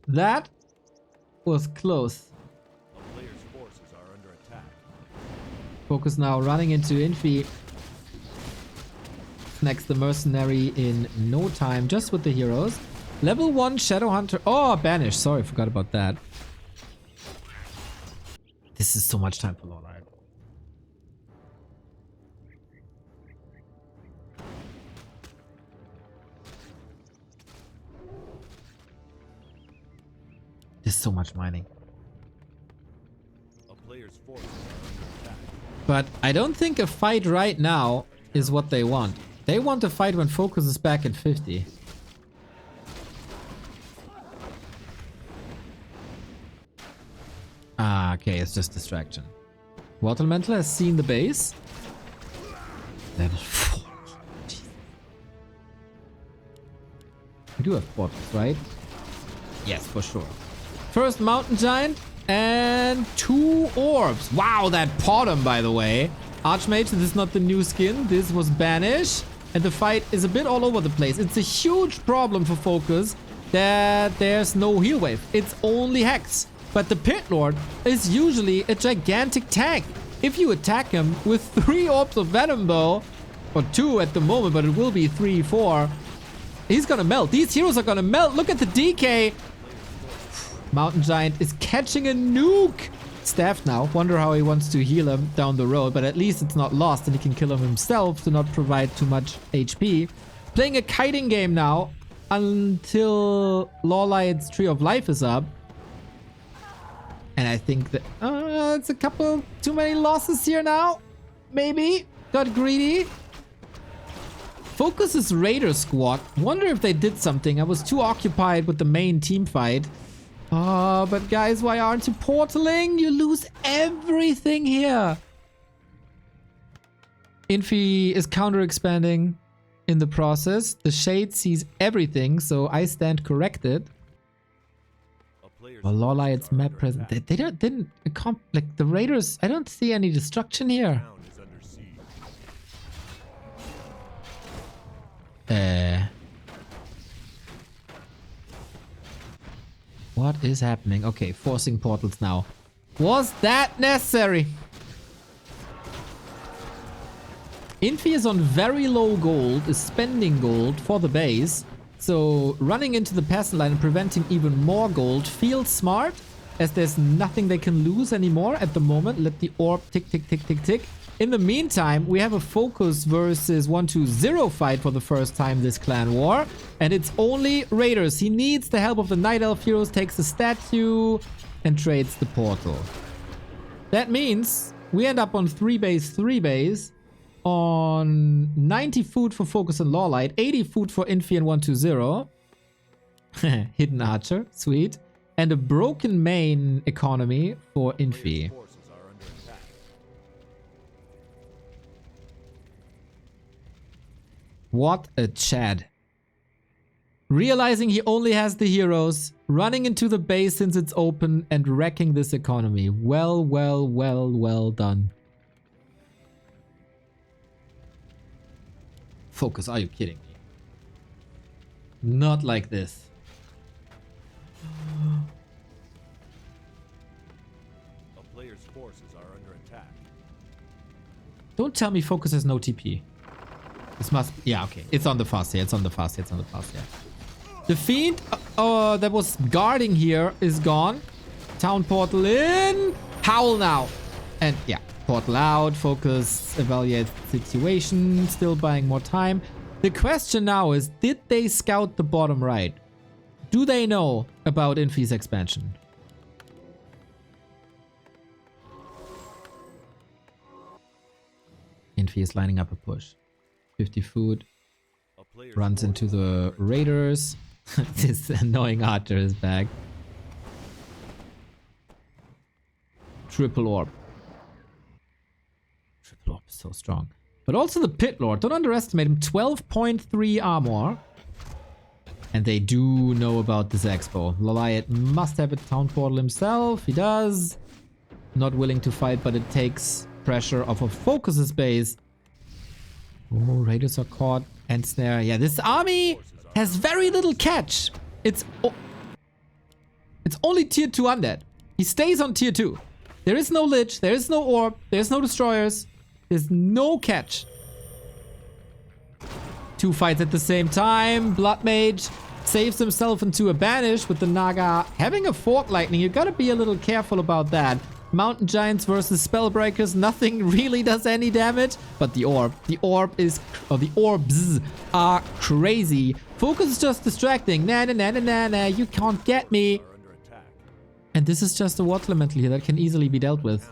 That was close. A player's forces are under attack. FoCuS now running into Infi. Next the mercenary in no time, just with the heroes. Level 1 Shadowhunter. Oh, Banish. Sorry, forgot about that. This is so much time for LawLiet. There's so much mining. A player's forces are under attack. But I don't think a fight right now is what they want. They want to fight when FoCuS is back at 50. Ah, okay, it's just distraction. Water Elemental has seen the base. That is 4. Jeez. We do have portals, right? Yes, for sure. First Mountain Giant and 2 orbs. Wow, that bottom, by the way. Archmage, this is not the new skin. This was banished. And the fight is a bit all over the place. It's a huge problem for FoCuS that there's no heal wave. It's only Hex. But the Pit Lord is usually a gigantic tank. If you attack him with 3 orbs of Venom Bow, or 2 at the moment, but it will be 3, 4, he's gonna melt. These heroes are gonna melt. Look at the DK. Mountain Giant is catching a nuke. Staff now. Wonder how he wants to heal him down the road, but at least it's not lost and he can kill him himself to not provide too much HP. Playing a kiting game now until LawLiet's Tree of Life is up. And I think that it's a couple too many losses here now. Maybe. Got greedy. FoCuS' Raider squad. Wonder if they did something. I was too occupied with the main team fight. Oh, but guys, why aren't you portaling? You lose everything here. Infi is counter-expanding in the process. The Shade sees everything, so I stand corrected. Well, LawLiet's map present. They didn't like the Raiders. I don't see any destruction here. What is happening? Okay, forcing portals now. Was that necessary? Infi is on very low gold, is spending gold for the base. So running into the peasant line and preventing even more gold feels smart, as there's nothing they can lose anymore at the moment. Let the orb tick, tick, tick, tick, tick. In the meantime, we have a FoCuS versus 1-2-0 fight for the first time this clan war. And it's only Raiders. He needs the help of the Night Elf heroes, takes the statue, and trades the portal. That means we end up on 3 base, on 90 food for FoCuS and LawLiet, 80 food for Infi and 1-2-0. Hidden Archer, sweet. And a broken main economy for Infi. What a Chad. Realizing he only has the heroes, running into the base since it's open, and wrecking this economy. Well, well, well, well done. FoCuS, are you kidding me? Not like this. A player's forces are under attack. Don't tell me FoCuS has no TP. This must... Yeah, okay. It's on the fast here. It's on the fast here. It's on the fast here. The Fiend that was guarding here is gone. Town portal in. Howl now. And yeah, portal out. FoCuS, evaluate the situation. Still buying more time. The question now is, did they scout the bottom right? Do they know about Infi's expansion? Infi is lining up a push. 50 food. Runs into the Raiders. This annoying Archer is back. Triple Orb. Triple Orb is so strong. But also the Pit Lord. Don't underestimate him. 12.3 armor. And they do know about this expo. LawLiet must have a town portal himself. He does. Not willing to fight, but it takes pressure off of FoCuS's base. Oh, Raiders are caught. And snare. Yeah, this army has very little catch. It's only tier 2 undead. He stays on tier 2. There is no Lich. There is no Orb. There's no Destroyers. There's no catch. 2 fights at the same time. Blood Mage saves himself into a banish with the Naga having a Fork Lightning. You gotta be a little careful about that. Mountain Giants versus Spellbreakers. Nothing really does any damage. But the Orb. The orbs are crazy. FoCuS is just distracting. Nah, nah, nah, nah, nah, nah. You can't get me. And this is just a Water Elemental here that can easily be dealt with.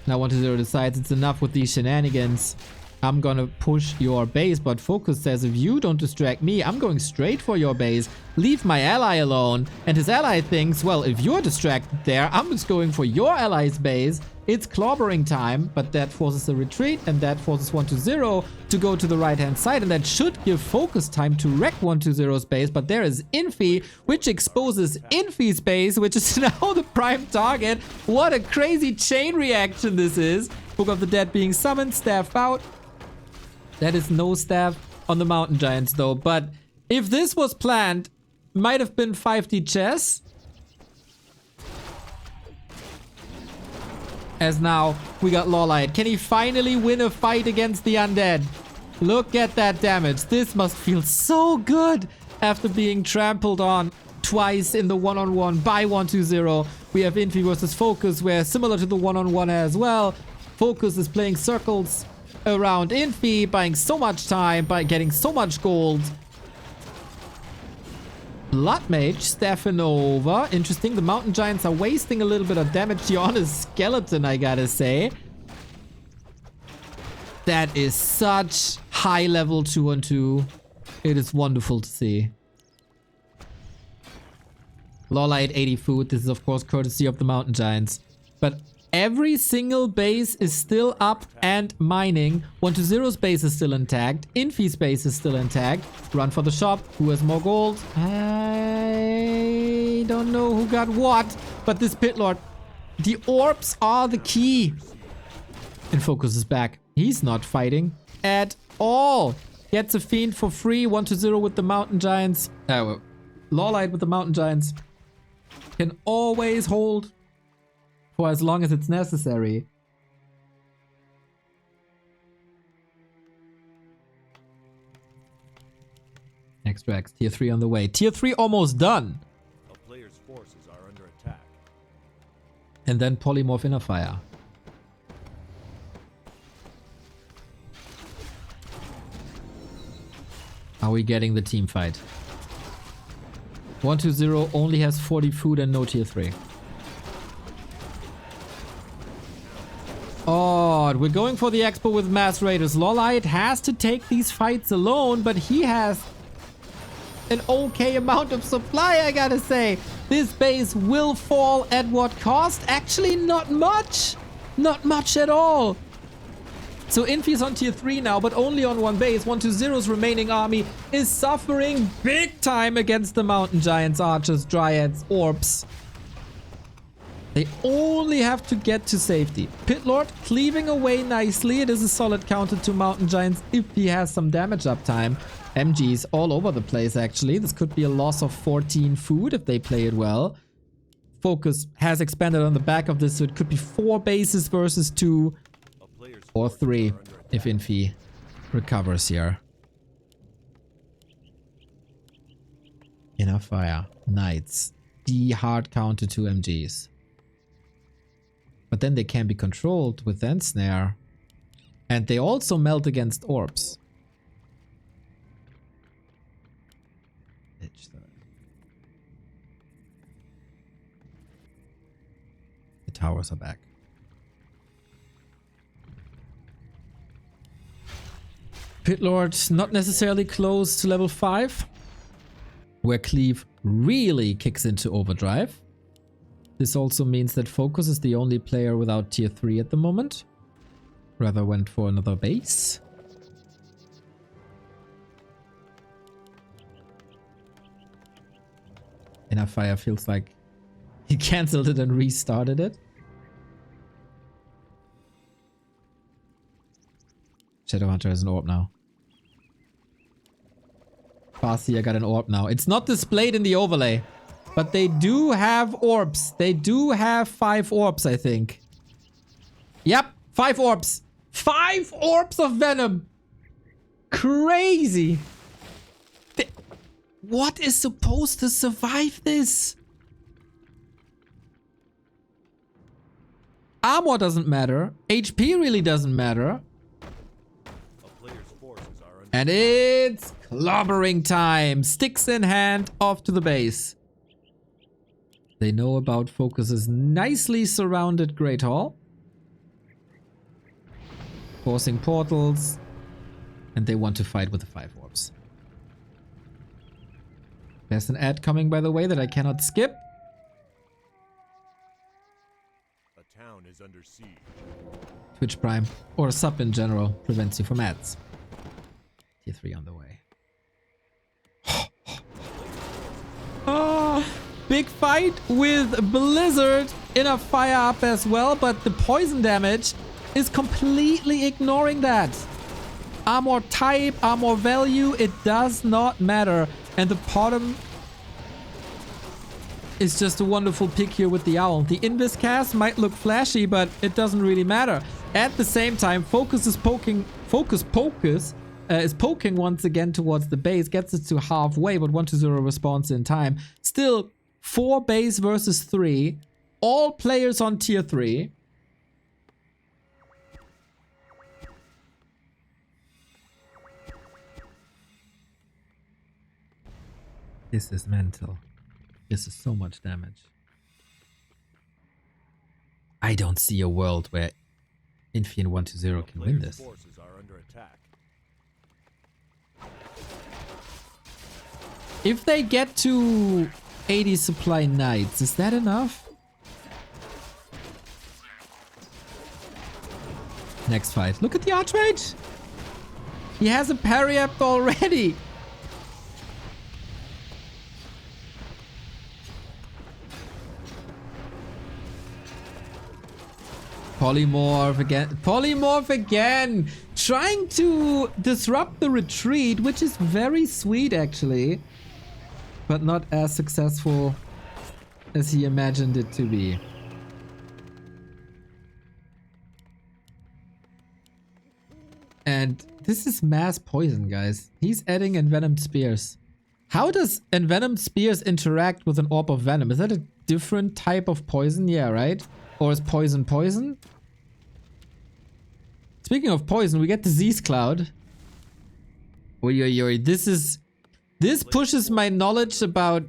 Now 120 decides it's enough with these shenanigans. I'm gonna push your base, but FoCuS says if you don't distract me, I'm going straight for your base. Leave my ally alone. And his ally thinks, well, if you're distracted there, I'm just going for your ally's base. It's clobbering time, but that forces a retreat, and that forces 120 to go to the right-hand side, and that should give FoCuS time to wreck 120's base, but there is Infi, which exposes Infi's base, which is now the prime target. What a crazy chain reaction this is. Book of the Dead being summoned, staff out. That is no staff on the Mountain Giants though, but if this was planned, might have been 5D chess. As now, we got LawLiet. Can he finally win a fight against the undead? Look at that damage. This must feel so good after being trampled on twice in the one-on-one by 120. We have Infi versus FoCuS, where similar to the one-on-one as well, FoCuS is playing circles around Infi, buying so much time, by getting so much gold. Blood Mage, Stephanova. Interesting. The Mountain Giants are wasting a little bit of damage here on his skeleton, I gotta say. That is such high level 2-on-2. It is wonderful to see. LawLiet 80 food. This is of course courtesy of the Mountain Giants. But every single base is still up and mining. 120's base is still intact. Infi's base is still intact. Run for the shop. Who has more gold? I don't know who got what. But this Pit Lord. The orbs are the key. And FoCuS is back. He's not fighting at all. Gets a Fiend for free. 120 with the Mountain Giants. LawLiet with the Mountain Giants. Can always hold for as long as it's necessary. Extracts, tier 3 on the way. Tier 3 almost done. A player's forces are under attack. And then Polymorph Inner Fire. Are we getting the team fight? 120 only has 40 food and no tier 3. Oh, we're going for the expo with Mass Raiders. LawLiet has to take these fights alone, but he has an okay amount of supply, I gotta say. This base will fall at what cost? Actually, not much. Not much at all. So Infi's on tier 3 now, but only on one base. 120's remaining army is suffering big time against the Mountain Giants, Archers, Dryads, Orbs. They only have to get to safety. Pit Lord cleaving away nicely. It is a solid counter to Mountain Giants if he has some damage uptime. MGs all over the place actually. This could be a loss of 14 food if they play it well. FoCuS has expanded on the back of this, so it could be 4 bases versus 2. Or 3 if Infi recovers here. Inner Fire. Knights. The hard counter to MGs. But then they can be controlled with Ensnare. And they also melt against orbs. The towers are back. Pit Lord not necessarily close to level 5, where Cleave really kicks into overdrive. This also means that FoCuS is the only player without tier 3 at the moment. Rather went for another base. Inner Fire feels like he cancelled it and restarted it. Shadowhunter has an orb now. Farseer got an orb now. It's not displayed in the overlay, but they do have orbs. They do have 5 orbs, I think. Yep, 5 orbs. 5 orbs of venom. Crazy. What is supposed to survive this? Armor doesn't matter. HP really doesn't matter. And it's clobbering time. Sticks in hand, off to the base. They know about FoCuS's nicely surrounded Great Hall. Forcing portals. And they want to fight with the 5 orbs. There's an ad coming, by the way, that I cannot skip. A town is under siege. Twitch Prime, or sub in general, prevents you from ads. Tier 3 on the way. Big fight with Blizzard in a fire up as well, but the poison damage is completely ignoring that. Armor type, armor value, it does not matter. And the bottom is just a wonderful pick here with the owl. The Invis cast might look flashy, but it doesn't really matter. At the same time, FoCuS is poking once again towards the base, gets it to halfway, but 1-0 response in time. Still, 4 base versus 3. All players on tier 3. This is mental. This is so much damage. I don't see a world where Infi and 1-0 can win this. Forces are under attack. If they get to 80 supply knights, is that enough? Next fight. Look at the Archmage! He has a parry up already! Polymorph again. Polymorph again! Trying to disrupt the retreat, which is very sweet actually. But not as successful as he imagined it to be. And this is mass poison, guys. He's adding Envenomed Spears. How does Envenomed Spears interact with an Orb of Venom? Is that a different type of poison? Yeah, right? Or is poison poison? Speaking of poison, we get Disease Cloud. Oi. This pushes my knowledge about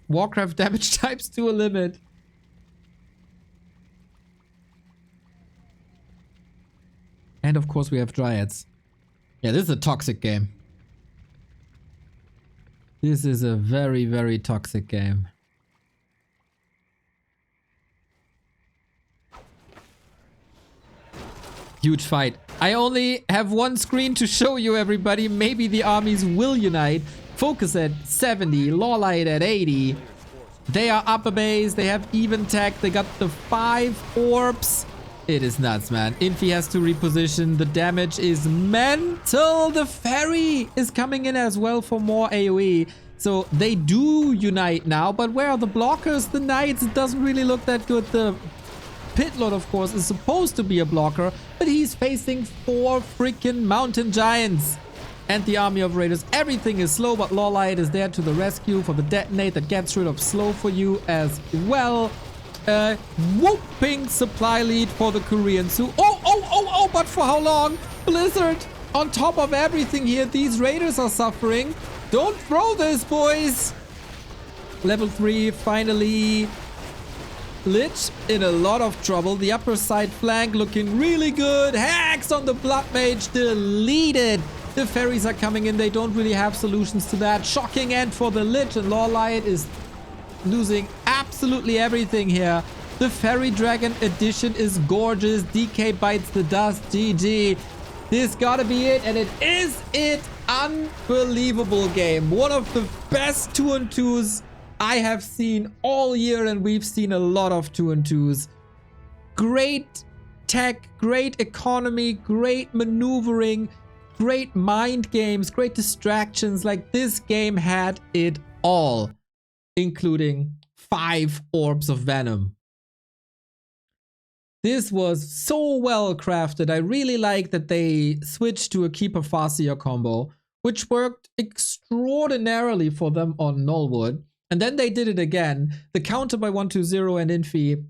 Warcraft damage types to a limit. And of course we have Dryads. Yeah, this is a toxic game. This is a very, very toxic game. Huge fight. I only have one screen to show you, everybody. Maybe the armies will unite. FoCuS at 70, LawLiet at 80. They are upper base. They have even tech. They got the 5 orbs. It is nuts, man. Infi has to reposition. The damage is mental. The ferry is coming in as well for more AoE. So they do unite now. But where are the blockers? The knights, it doesn't really look that good. The Pitlord, of course, is supposed to be a blocker, but he's facing 4 freaking mountain giants. And the army of raiders. Everything is slow, but LawLiet is there to the rescue for the detonate that gets rid of slow for you as well. Whooping supply lead for the Koreans who... Oh, but for how long? Blizzard, on top of everything here, these raiders are suffering. Don't throw this, boys. Level 3, finally. Lich in a lot of trouble. The upper side flank looking really good. Hacks on the Blood Mage deleted. The ferries are coming in. They don't really have solutions to that. Shocking end for the Lich, and LawLiet is losing absolutely everything here. The Ferry Dragon edition is gorgeous. DK bites the dust. GG. This gotta be it, and it is it. Unbelievable game. One of the best 2-on-2s I have seen all year, and we've seen a lot of 2-on-2s. Great tech, great economy, great maneuvering, great mind games, great distractions. Like, this game had it all, including 5 orbs of venom. This was so well crafted. I really like that they switched to a Keeper Farseer combo, which worked extraordinarily for them on Nullwood. And then they did it again. The counter by 1-2-0 and Infi